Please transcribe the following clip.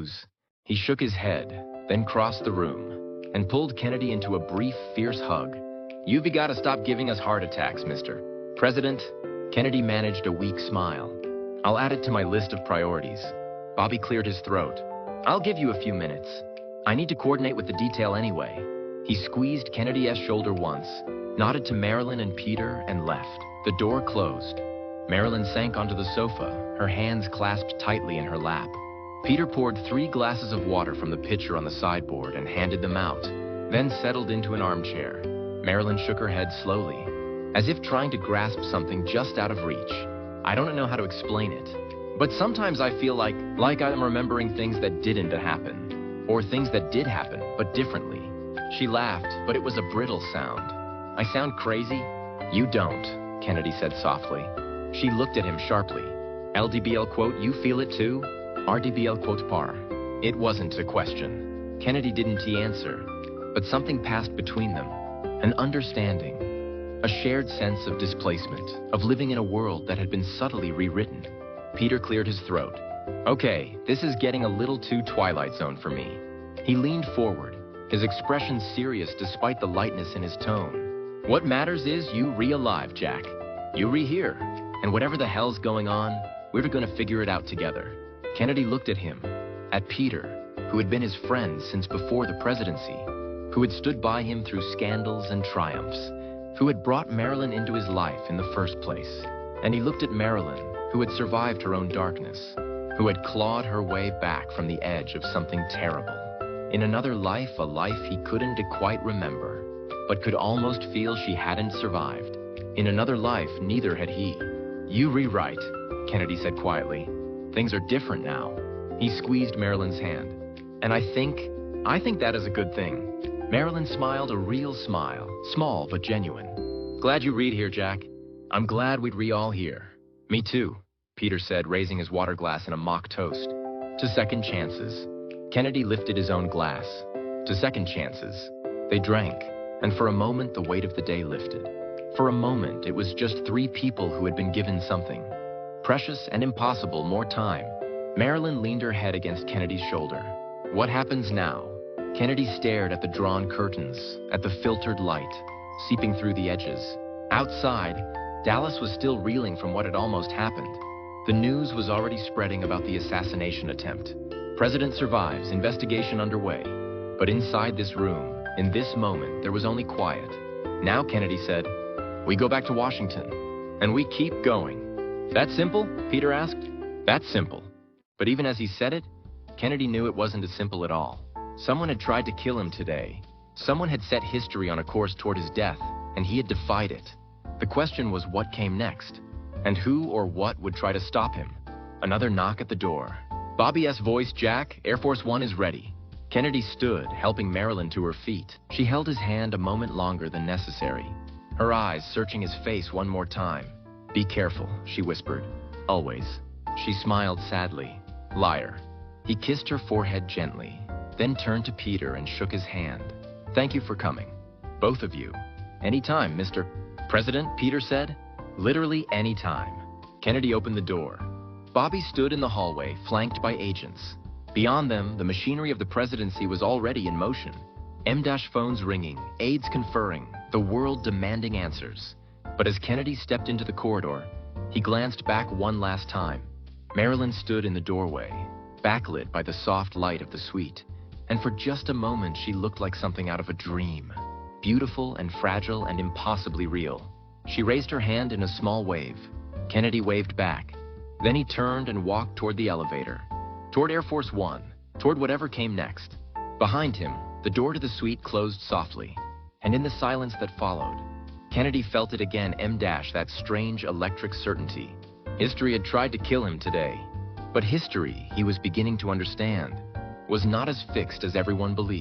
nose. He shook his head, then crossed the room, and pulled Kennedy into a brief, fierce hug. "You've got to stop giving us heart attacks, Mr. President." Kennedy managed a weak smile. "I'll add it to my list of priorities." Bobby cleared his throat. "I'll give you a few minutes. I need to coordinate with the detail anyway." He squeezed Kennedy's shoulder once, nodded to Marilyn and Peter, and left. The door closed. Marilyn sank onto the sofa, her hands clasped tightly in her lap. Peter poured 3 glasses of water from the pitcher on the sideboard and handed them out, then settled into an armchair. Marilyn shook her head slowly, as if trying to grasp something just out of reach. "I don't know how to explain it, but sometimes I feel like I'm remembering things that didn't happen, or things that did happen, but differently." She laughed, but it was a brittle sound. "I sound crazy?" "You don't," Kennedy said softly. She looked at him sharply. "LDBL quote, you feel it too?" "RDBL quote par." It wasn't a question. Kennedy didn't answer, but something passed between them. An understanding. A shared sense of displacement, of living in a world that had been subtly rewritten. Peter cleared his throat. "Okay, this is getting a little too Twilight Zone for me." He leaned forward, his expression serious despite the lightness in his tone. "What matters is you re-alive, Jack. You re-here. And whatever the hell's going on, we're gonna figure it out together." Kennedy looked at him, at Peter, who had been his friend since before the presidency, who had stood by him through scandals and triumphs, who had brought Marilyn into his life in the first place. And he looked at Marilyn, who had survived her own darkness, who had clawed her way back from the edge of something terrible. In another life, a life he couldn't quite remember, but could almost feel she hadn't survived. In another life, neither had he. "You rewrite," Kennedy said quietly. "Things are different now." He squeezed Marilyn's hand. "And I think that is a good thing." Marilyn smiled a real smile, small but genuine. "Glad you read here, Jack. I'm glad we'd all here." "Me too," Peter said, raising his water glass in a mock toast. "To second chances." Kennedy lifted his own glass. "To second chances." They drank, and for a moment the weight of the day lifted. For a moment it was just 3 people who had been given something. Precious and impossible, more time. Marilyn leaned her head against Kennedy's shoulder. "What happens now?" Kennedy stared at the drawn curtains, at the filtered light, seeping through the edges. Outside, Dallas was still reeling from what had almost happened. The news was already spreading about the assassination attempt. "President survives, investigation underway." But inside this room, in this moment, there was only quiet. Now, Kennedy said, "We go back to Washington, and we keep going." "That simple?" Peter asked. "That's simple." But even as he said it, Kennedy knew it wasn't as simple at all. Someone had tried to kill him today. Someone had set history on a course toward his death, and he had defied it. The question was what came next, and who or what would try to stop him. Another knock at the door. "Bobby S. voice, Jack, Air Force One is ready." Kennedy stood, helping Marilyn to her feet. She held his hand a moment longer than necessary, her eyes searching his face one more time. "Be careful," she whispered. "Always." She smiled sadly. "Liar." He kissed her forehead gently, then turned to Peter and shook his hand. "Thank you for coming. Both of you." "Anytime, Mr. President," Peter said. "Literally any time." Kennedy opened the door. Bobby stood in the hallway, flanked by agents. Beyond them, the machinery of the presidency was already in motion. M-phones ringing, aides conferring, the world demanding answers. But as Kennedy stepped into the corridor, he glanced back one last time. Marilyn stood in the doorway, backlit by the soft light of the suite. And for just a moment, she looked like something out of a dream. Beautiful and fragile and impossibly real. She raised her hand in a small wave. Kennedy waved back. Then he turned and walked toward the elevator, toward Air Force One, toward whatever came next. Behind him, the door to the suite closed softly. And in the silence that followed, Kennedy felt it again, that strange electric certainty. History had tried to kill him today. But history, he was beginning to understand, was not as fixed as everyone believed.